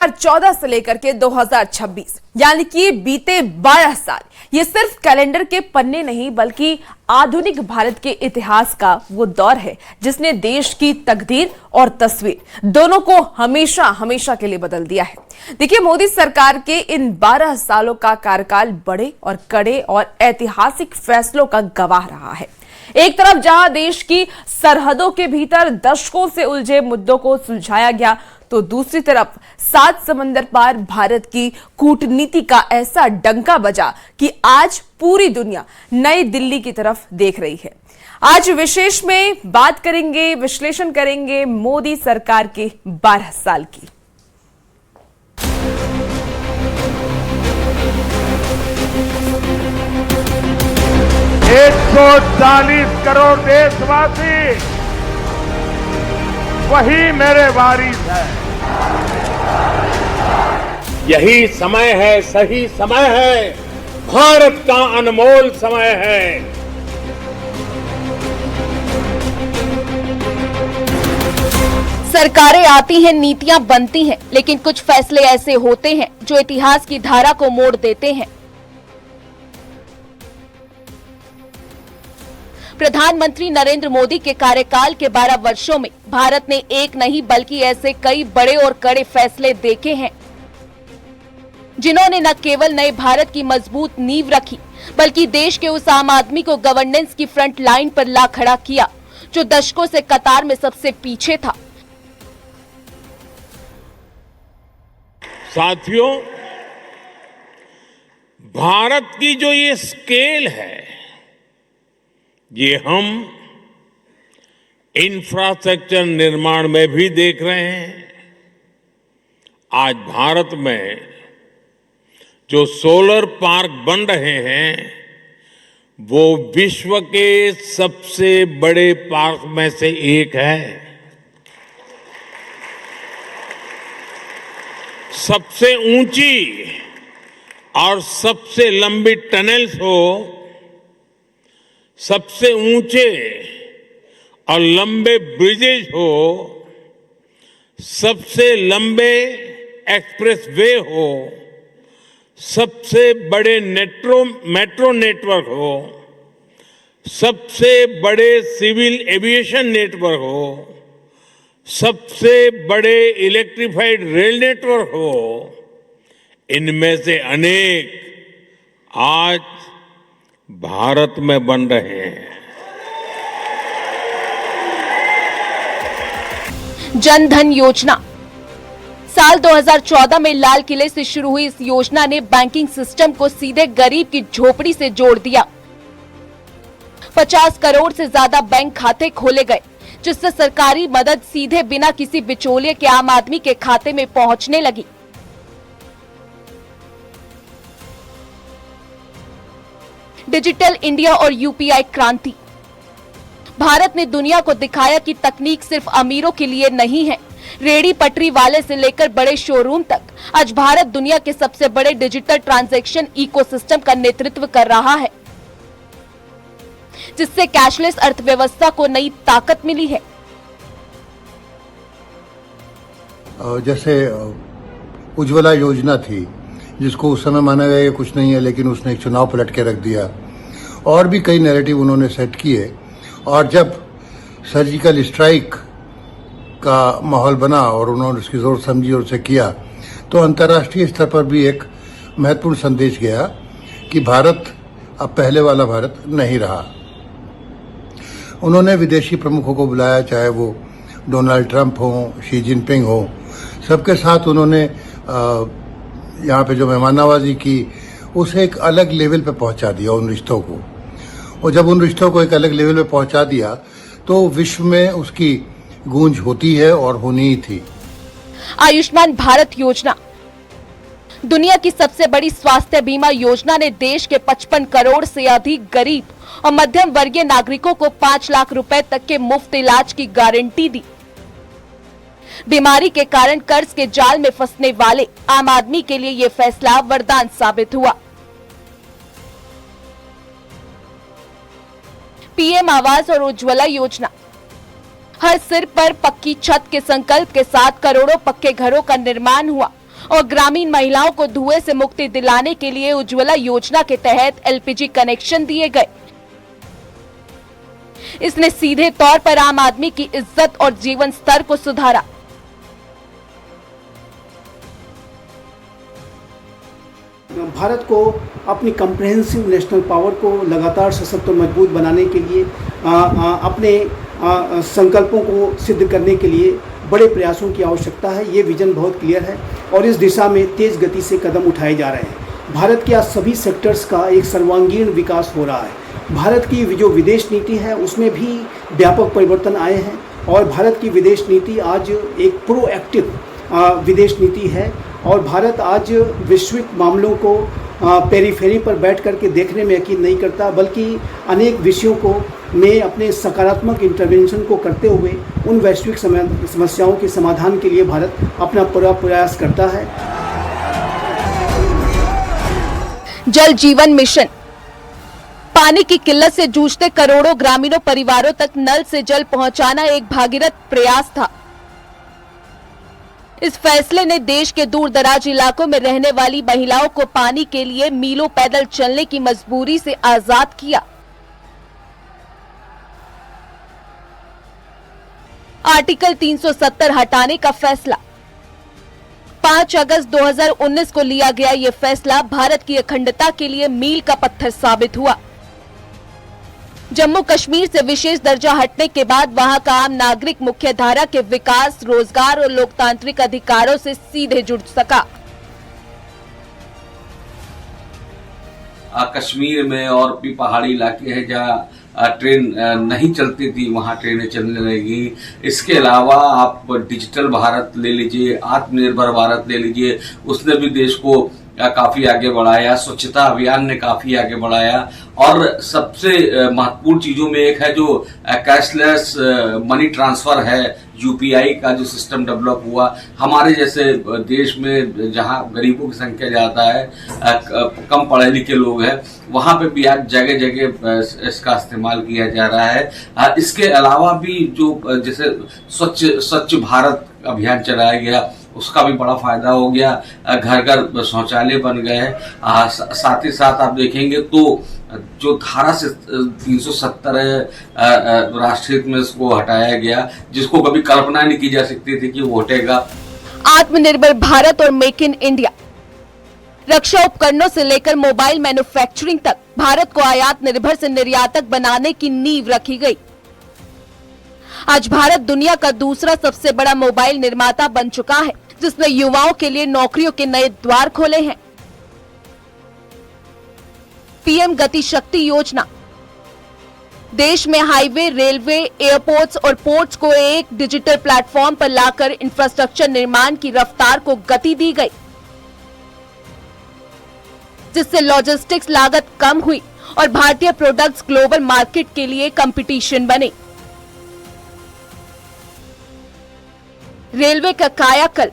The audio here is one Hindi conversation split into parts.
2014 से लेकर के 2026 यानी कि बीते 12 साल ये सिर्फ कैलेंडर के पन्ने नहीं बल्कि आधुनिक भारत के इतिहास का वो दौर है जिसने देश की तकदीर और तस्वीर दोनों को हमेशा हमेशा के लिए बदल दिया है। देखिए, मोदी सरकार के इन 12 सालों का कार्यकाल बड़े और कड़े और ऐतिहासिक फैसलों का गवाह रहा है। एक तरफ जहां देश की सरहदों के भीतर दशकों से उलझे मुद्दों को सुलझाया गया, तो दूसरी तरफ 7 समंदर पार भारत की कूटनीति का ऐसा डंका बजा कि आज पूरी दुनिया नई दिल्ली की तरफ देख रही है। आज विशेष में बात करेंगे, विश्लेषण करेंगे मोदी सरकार के 12 साल की। एक 140 करोड़ देशवासी वही मेरे वारिस है। यही समय है, सही समय है, भारत का अनमोल समय है। सरकारें आती हैं, नीतियां बनती हैं, लेकिन कुछ फैसले ऐसे होते हैं जो इतिहास की धारा को मोड़ देते हैं। प्रधानमंत्री नरेंद्र मोदी के कार्यकाल के 12 वर्षों में भारत ने एक नहीं बल्कि ऐसे कई बड़े और कड़े फैसले देखे हैं जिन्होंने न केवल नए भारत की मजबूत नींव रखी बल्कि देश के उस आम आदमी को गवर्नेंस की फ्रंट लाइन पर ला खड़ा किया जो दशकों से कतार में सबसे पीछे था। साथियों, भारत की जो ये स्केल है, ये हम इंफ्रास्ट्रक्चर निर्माण में भी देख रहे हैं। आज भारत में जो सोलर पार्क बन रहे हैं वो विश्व के सबसे बड़े पार्क में से एक है। सबसे ऊंची और सबसे लंबी टनल्स हो, सबसे ऊंचे और लंबे ब्रिजेज हो, सबसे लंबे एक्सप्रेस वे हो, सबसे बड़े मेट्रो नेटवर्क हो, सबसे बड़े सिविल एविएशन नेटवर्क हो, सबसे बड़े इलेक्ट्रिफाइड रेल नेटवर्क हो, इनमें से अनेक आज भारत में बन रहे हैं। जन धन योजना साल 2014 में लाल किले से शुरू हुई इस योजना ने बैंकिंग सिस्टम को सीधे गरीब की झोपड़ी से जोड़ दिया। 50 करोड़ से ज्यादा बैंक खाते खोले गए जिससे सरकारी मदद सीधे बिना किसी बिचौलिए के आम आदमी के खाते में पहुंचने लगी। डिजिटल इंडिया और यूपीआई क्रांति। भारत ने दुनिया को दिखाया कि तकनीक सिर्फ अमीरों के लिए नहीं है। रेडी पटरी वाले से लेकर बड़े शोरूम तक आज भारत दुनिया के सबसे बड़े डिजिटल ट्रांजैक्शन इकोसिस्टम का नेतृत्व कर रहा है, जिससे कैशलेस अर्थव्यवस्था को नई ताकत मिली है। जैसे उज्ज्वला योजना थी जिसको उस समय माना गया कुछ नहीं है, लेकिन उसने एक चुनाव पलट के रख दिया। और भी कई नैरेटिव उन्होंने सेट किए, और जब सर्जिकल स्ट्राइक का माहौल बना और उन्होंने उसकी जरूरत समझी और उसे किया, तो अंतर्राष्ट्रीय स्तर पर भी एक महत्वपूर्ण संदेश गया कि भारत अब पहले वाला भारत नहीं रहा। उन्होंने विदेशी प्रमुखों को बुलाया, चाहे वो डोनाल्ड ट्रंप हो, शी जिनपिंग हो, सबके साथ उन्होंने यहाँ पे जो मेहमान नवाजी की, उसे एक अलग लेवल पे पहुंचा दिया उन रिश्तों को। और जब उन रिश्तों को एक अलग लेवल पे पहुंचा दिया तो विश्व में उसकी गूंज होती है और होनी ही थी। आयुष्मान भारत योजना दुनिया की सबसे बड़ी स्वास्थ्य बीमा योजना ने देश के 55 करोड़ से अधिक गरीब और मध्यम वर्गीय नागरिकों को 5 लाख रुपए तक के मुफ्त इलाज की गारंटी दी। बीमारी के कारण कर्ज के जाल में फंसने वाले आम आदमी के लिए यह फैसला वरदान साबित हुआ। पीएम आवास और उज्ज्वला योजना हर सिर पर पक्की छत के संकल्प के साथ करोड़ों पक्के घरों का निर्माण हुआ और ग्रामीण महिलाओं को धुएं से मुक्ति दिलाने के लिए उज्ज्वला योजना के तहत एलपीजी कनेक्शन दिए गए। इसने सीधे तौर पर आम आदमी की इज्जत और जीवन स्तर को सुधारा। भारत को अपनी कम्प्रहेंसिव नेशनल पावर को लगातार सशक्त और मजबूत बनाने के लिए अपने संकल्पों को सिद्ध करने के लिए बड़े प्रयासों की आवश्यकता है। ये विजन बहुत क्लियर है और इस दिशा में तेज गति से कदम उठाए जा रहे हैं। भारत के आज सभी सेक्टर्स का एक सर्वांगीण विकास हो रहा है। भारत की जो विदेश नीति है उसमें भी व्यापक परिवर्तन आए हैं और भारत की विदेश नीति आज एक प्रोएक्टिव विदेश नीति है और भारत आज वैश्विक मामलों को पेरीफेरी पर बैठ करके देखने में यकीन नहीं करता, बल्कि अनेक विषयों को में अपने सकारात्मक इंटरवेंशन को करते हुए उन वैश्विक समस्याओं के समाधान के लिए भारत अपना पूरा प्रयास करता है। जल जीवन मिशन पानी की किल्लत से जूझते करोड़ों ग्रामीणों परिवारों तक नल से जल पहुंचाना एक भागीरथ प्रयास था। इस फैसले ने देश के दूर दराज इलाकों में रहने वाली महिलाओं को पानी के लिए मीलों पैदल चलने की मजबूरी से आजाद किया। आर्टिकल 370 हटाने का फैसला 5 अगस्त 2019 को लिया गया। यह फैसला भारत की अखंडता के लिए मील का पत्थर साबित हुआ। जम्मू कश्मीर से विशेष दर्जा हटने के बाद वहां का आम नागरिक मुख्य धारा के विकास, रोजगार और लोकतांत्रिक अधिकारों से सीधे जुड़ सका। कश्मीर में और भी पहाड़ी इलाके हैं जहाँ ट्रेन नहीं चलती थी, वहां ट्रेनें चलने लगी। इसके अलावा आप डिजिटल भारत ले लीजिए, आत्मनिर्भर भारत ले लीजिए, उसने भी देश को काफी आगे बढ़ाया। स्वच्छता अभियान ने काफी आगे बढ़ाया और सबसे महत्वपूर्ण चीजों में एक है जो कैशलेस मनी ट्रांसफर है, यूपीआई का जो सिस्टम डेवलप हुआ। हमारे जैसे देश में जहां गरीबों की संख्या ज्यादा है, कम पढ़े लिखे लोग हैं, वहां पे भी आज जगह जगह इसका इस्तेमाल किया जा रहा है। इसके अलावा भी जो जैसे स्वच्छ भारत अभियान चलाया गया, उसका भी बड़ा फायदा हो गया। घर घर शौचालय बन गए। साथ ही साथ आप देखेंगे तो जो धारा से 370 राष्ट्रीय हित में इसको हटाया गया, जिसको कभी कल्पना नहीं की जा सकती थी कि वो हटेगा। आत्मनिर्भर भारत और मेक इन इंडिया, रक्षा उपकरणों से लेकर मोबाइल मैन्युफैक्चरिंग तक भारत को आयात निर्भर से निर्यातक बनाने की नींव रखी गई। आज भारत दुनिया का दूसरा सबसे बड़ा मोबाइल निर्माता बन चुका है, जिसने युवाओं के लिए नौकरियों के नए द्वार खोले हैं। पीएम गति शक्ति योजना देश में हाईवे, रेलवे, एयरपोर्ट्स और पोर्ट्स को एक डिजिटल प्लेटफॉर्म पर लाकर इंफ्रास्ट्रक्चर निर्माण की रफ्तार को गति दी गई, जिससे लॉजिस्टिक्स लागत कम हुई और भारतीय प्रोडक्ट्स ग्लोबल मार्केट के लिए कंपटीशन बने। रेलवे का कायाकल्प,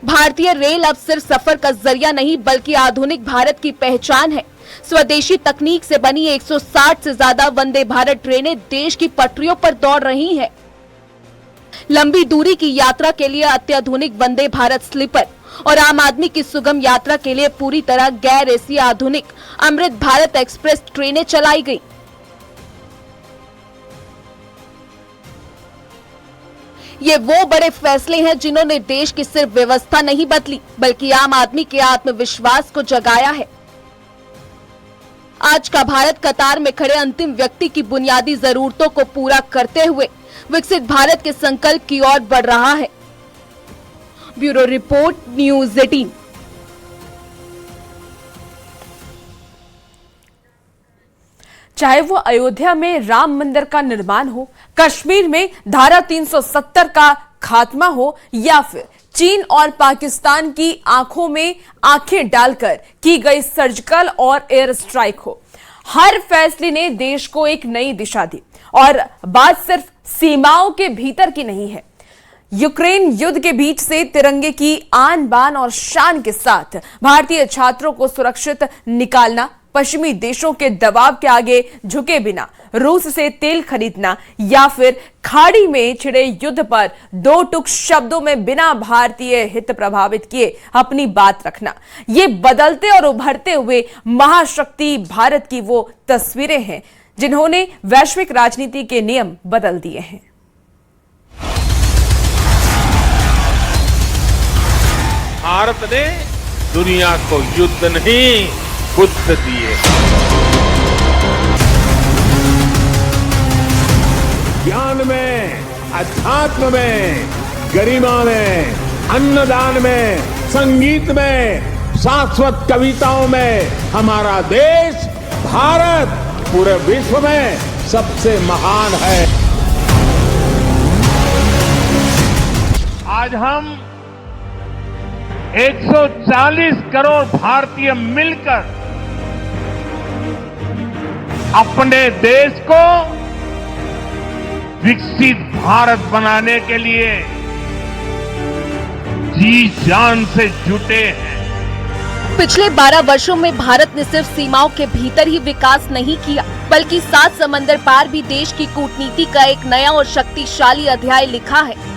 भारतीय रेल अब सिर्फ सफर का जरिया नहीं बल्कि आधुनिक भारत की पहचान है। स्वदेशी तकनीक से बनी 160 से ज्यादा वंदे भारत ट्रेनें देश की पटरियों पर दौड़ रही हैं। लंबी दूरी की यात्रा के लिए अत्याधुनिक वंदे भारत स्लीपर और आम आदमी की सुगम यात्रा के लिए पूरी तरह गैर एसी आधुनिक अमृत भारत एक्सप्रेस ट्रेनें चलाई गई। ये वो बड़े फैसले हैं जिन्होंने देश की सिर्फ व्यवस्था नहीं बदली बल्कि आम आदमी के आत्मविश्वास को जगाया है। आज का भारत कतार में खड़े अंतिम व्यक्ति की बुनियादी जरूरतों को पूरा करते हुए विकसित भारत के संकल्प की ओर बढ़ रहा है। Bureau report, news 18। चाहे वो अयोध्या में राम मंदिर का निर्माण हो, कश्मीर में धारा 370 का खात्मा हो या फिर चीन और पाकिस्तान की आंखों में आंखें डालकर की गई सर्जिकल और एयर स्ट्राइक हो, हर फैसले ने देश को एक नई दिशा दी। और बात सिर्फ सीमाओं के भीतर की नहीं है। यूक्रेन युद्ध के बीच से तिरंगे की आन बान और शान के साथ भारतीय छात्रों को सुरक्षित निकालना, पश्चिमी देशों के दबाव के आगे झुके बिना रूस से तेल खरीदना या फिर खाड़ी में छिड़े युद्ध पर दो टुक शब्दों में बिना भारतीय हित प्रभावित किए अपनी बात रखना, ये बदलते और उभरते हुए महाशक्ति भारत की वो तस्वीरें हैं जिन्होंने वैश्विक राजनीति के नियम बदल दिए हैं। भारत ने दुनिया को युद्ध नहीं बुद्ध दिए। ज्ञान में, अध्यात्म में, गरिमा में, अन्नदान में, संगीत में, शाश्वत कविताओं में हमारा देश भारत पूरे विश्व में सबसे महान है। आज हम 140 करोड़ भारतीय मिलकर अपने देश को विकसित भारत बनाने के लिए जी जान से जुटे हैं। पिछले 12 वर्षों में भारत ने सिर्फ सीमाओं के भीतर ही विकास नहीं किया, बल्कि 7 समंदर पार भी देश की कूटनीति का एक नया और शक्तिशाली अध्याय लिखा है।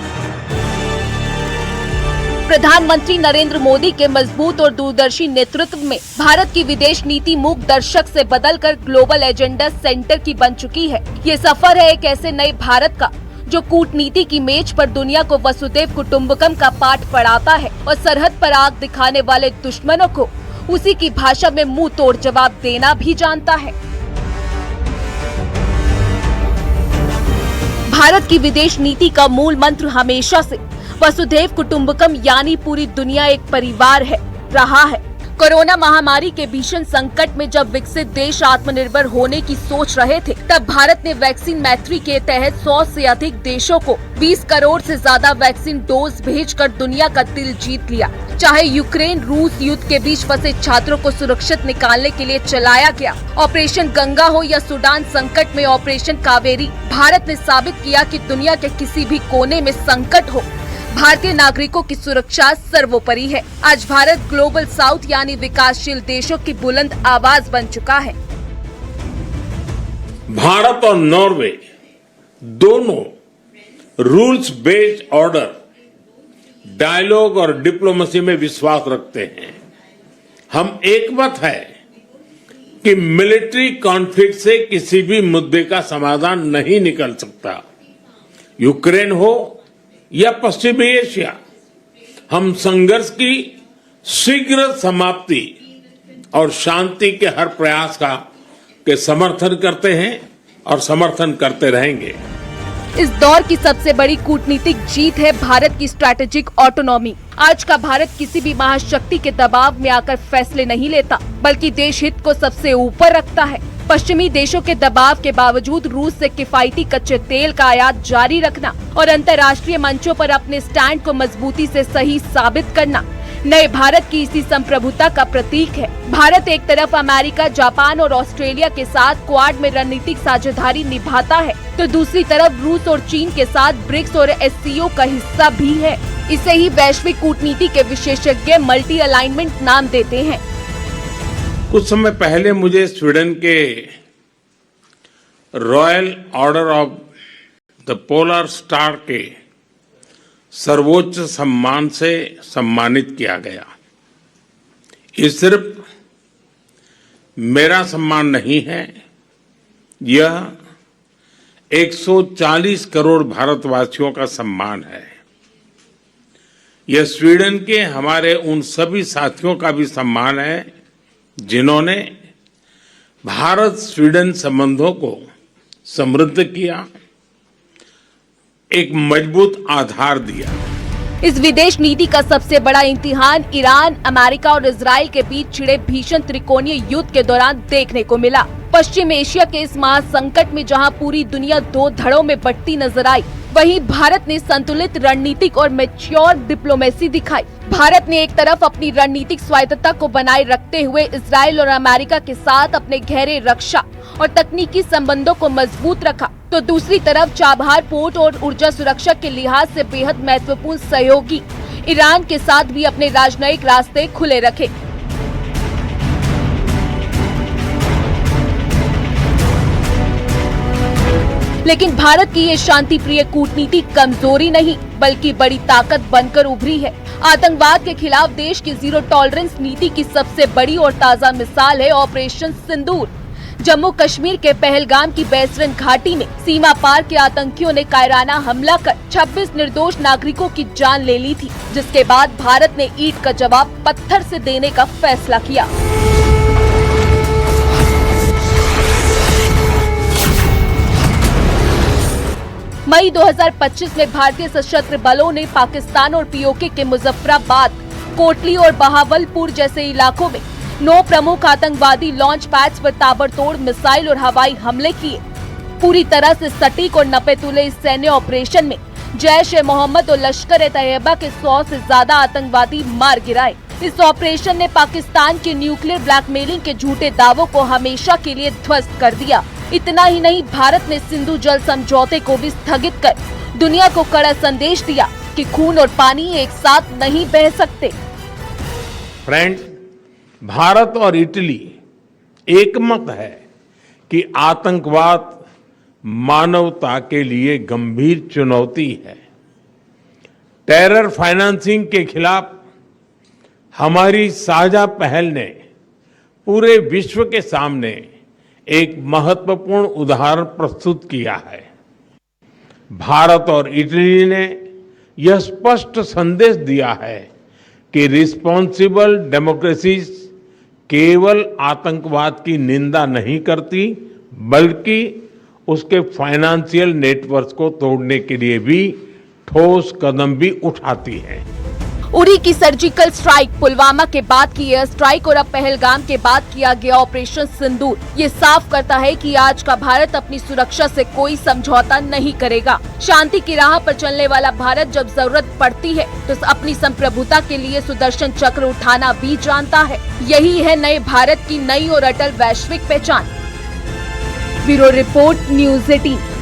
प्रधानमंत्री नरेंद्र मोदी के मजबूत और दूरदर्शी नेतृत्व में भारत की विदेश नीति मूक दर्शक से बदलकर ग्लोबल एजेंडा सेंटर की बन चुकी है। ये सफर है एक ऐसे नए भारत का जो कूटनीति की मेज पर दुनिया को वसुधैव कुटुंबकम का पाठ पढ़ाता है और सरहद पर आग दिखाने वाले दुश्मनों को उसी की भाषा में मुंह तोड़ जवाब देना भी जानता है। भारत की विदेश नीति का मूल मंत्र हमेशा से वसुधैव कुटुंबकम यानी पूरी दुनिया एक परिवार है रहा है। कोरोना महामारी के भीषण संकट में जब विकसित देश आत्मनिर्भर होने की सोच रहे थे, तब भारत ने वैक्सीन मैत्री के तहत 100 से अधिक देशों को 20 करोड़ से ज्यादा वैक्सीन डोज भेजकर दुनिया का दिल जीत लिया। चाहे यूक्रेन रूस युद्ध के बीच फंसे छात्रों को सुरक्षित निकालने के लिए चलाया गया ऑपरेशन गंगा हो या सूडान संकट में ऑपरेशन कावेरी, भारत ने साबित किया कि दुनिया के किसी भी कोने में संकट हो, भारतीय नागरिकों की सुरक्षा सर्वोपरि है। आज भारत ग्लोबल साउथ यानी विकासशील देशों की बुलंद आवाज बन चुका है। भारत और नॉर्वे दोनों रूल्स बेस्ड ऑर्डर, डायलॉग और डिप्लोमेसी में विश्वास रखते हैं। हम एकमत है कि मिलिट्री कॉन्फ्लिक्ट से किसी भी मुद्दे का समाधान नहीं निकल सकता। यूक्रेन हो या पश्चिमी एशिया, हम संघर्ष की शीघ्र समाप्ति और शांति के हर प्रयास के समर्थन करते हैं और समर्थन करते रहेंगे। इस दौर की सबसे बड़ी कूटनीतिक जीत है भारत की स्ट्रैटेजिक ऑटोनॉमी। आज का भारत किसी भी महाशक्ति के दबाव में आकर फैसले नहीं लेता, बल्कि देश हित को सबसे ऊपर रखता है। पश्चिमी देशों के दबाव के बावजूद रूस से किफायती कच्चे तेल का आयात जारी रखना और अंतर्राष्ट्रीय मंचों पर अपने स्टैंड को मजबूती से सही साबित करना नए भारत की इसी संप्रभुता का प्रतीक है। भारत एक तरफ अमेरिका, जापान और ऑस्ट्रेलिया के साथ क्वाड में रणनीतिक साझेदारी निभाता है, तो दूसरी तरफ रूस और चीन के साथ ब्रिक्स और SCO का हिस्सा भी है। इसे ही वैश्विक कूटनीति के विशेषज्ञ मल्टी अलाइनमेंट नाम देते हैं। कुछ समय पहले मुझे स्वीडन के royal order of the polar star के सर्वोच्च सम्मान से सम्मानित किया गया। ये सिर्फ मेरा सम्मान नहीं है, यह 140 करोड़ भारतवासियों का सम्मान है। यह स्वीडन के हमारे उन सभी साथियों का भी सम्मान है जिन्होंने भारत स्वीडन संबंधों को समृद्ध किया, एक मजबूत आधार दिया। इस विदेश नीति का सबसे बड़ा इम्तिहान ईरान, अमेरिका और इजराइल के बीच छिड़े भीषण त्रिकोणीय युद्ध के दौरान देखने को मिला। पश्चिम एशिया के इस महासंकट में जहां पूरी दुनिया दो धड़ों में बंटती नजर आई, वहीं भारत ने संतुलित रणनीतिक और मैच्योर डिप्लोमेसी दिखाई। भारत ने एक तरफ अपनी रणनीतिक स्वायत्तता को बनाए रखते हुए इजराइल और अमेरिका के साथ अपने गहरे रक्षा और तकनीकी संबंधों को मजबूत रखा, तो दूसरी तरफ चाबहार पोर्ट और ऊर्जा सुरक्षा के लिहाज से बेहद महत्वपूर्ण सहयोगी ईरान के साथ भी अपने राजनयिक रास्ते खुले रखे। लेकिन भारत की ये शांति प्रिय कूटनीति कमजोरी नहीं बल्कि बड़ी ताकत बनकर उभरी है। आतंकवाद के खिलाफ देश की जीरो टॉलरेंस नीति की सबसे बड़ी और ताजा मिसाल है ऑपरेशन सिंदूर। जम्मू कश्मीर के पहलगाम की बैसरन घाटी में सीमा पार के आतंकियों ने कायराना हमला कर 26 निर्दोष नागरिकों की जान ले ली थी, जिसके बाद भारत ने ईंट का जवाब पत्थर से देने का फैसला किया। मई 2025 में भारतीय सशस्त्र बलों ने पाकिस्तान और पीओके के मुजफ्फराबाद, कोटली और बहावलपुर जैसे इलाकों में 9 प्रमुख आतंकवादी लॉन्च पैड्स पर ताबड़तोड़ मिसाइल और हवाई हमले किए। पूरी तरह से सटीक और नपे-तुले इस सैन्य ऑपरेशन में जैश-ए-मोहम्मद और लश्कर-ए-तैयबा के 100 से ज्यादा आतंकवादी मार गिराए। इस ऑपरेशन ने पाकिस्तान के न्यूक्लियर ब्लैकमेलिंग के झूठे दावों को हमेशा के लिए ध्वस्त कर दिया। इतना ही नहीं, भारत ने सिंधु जल समझौते को भी स्थगित कर दुनिया को कड़ा संदेश दिया कि खून और पानी एक साथ नहीं बह सकते। फ्रेंड्स, भारत और इटली एकमत है कि आतंकवाद मानवता के लिए गंभीर चुनौती है। टेरर फाइनेंसिंग के खिलाफ हमारी साझा पहल ने पूरे विश्व के सामने एक महत्वपूर्ण उदाहरण प्रस्तुत किया है। भारत और इटली ने यह स्पष्ट संदेश दिया है कि रिस्पॉन्सिबल डेमोक्रेसीज केवल आतंकवाद की निंदा नहीं करती बल्कि उसके फाइनेंशियल नेटवर्क को तोड़ने के लिए भी ठोस कदम भी उठाती है। उरी की सर्जिकल स्ट्राइक, पुलवामा के बाद की एयर स्ट्राइक और अब पहलगाम के बाद किया गया ऑपरेशन सिंदूर ये साफ करता है कि आज का भारत अपनी सुरक्षा से कोई समझौता नहीं करेगा। शांति की राह पर चलने वाला भारत जब जरूरत पड़ती है तो अपनी संप्रभुता के लिए सुदर्शन चक्र उठाना भी जानता है। यही है नए भारत की नई और अटल वैश्विक पहचान। Bureau report, news 18।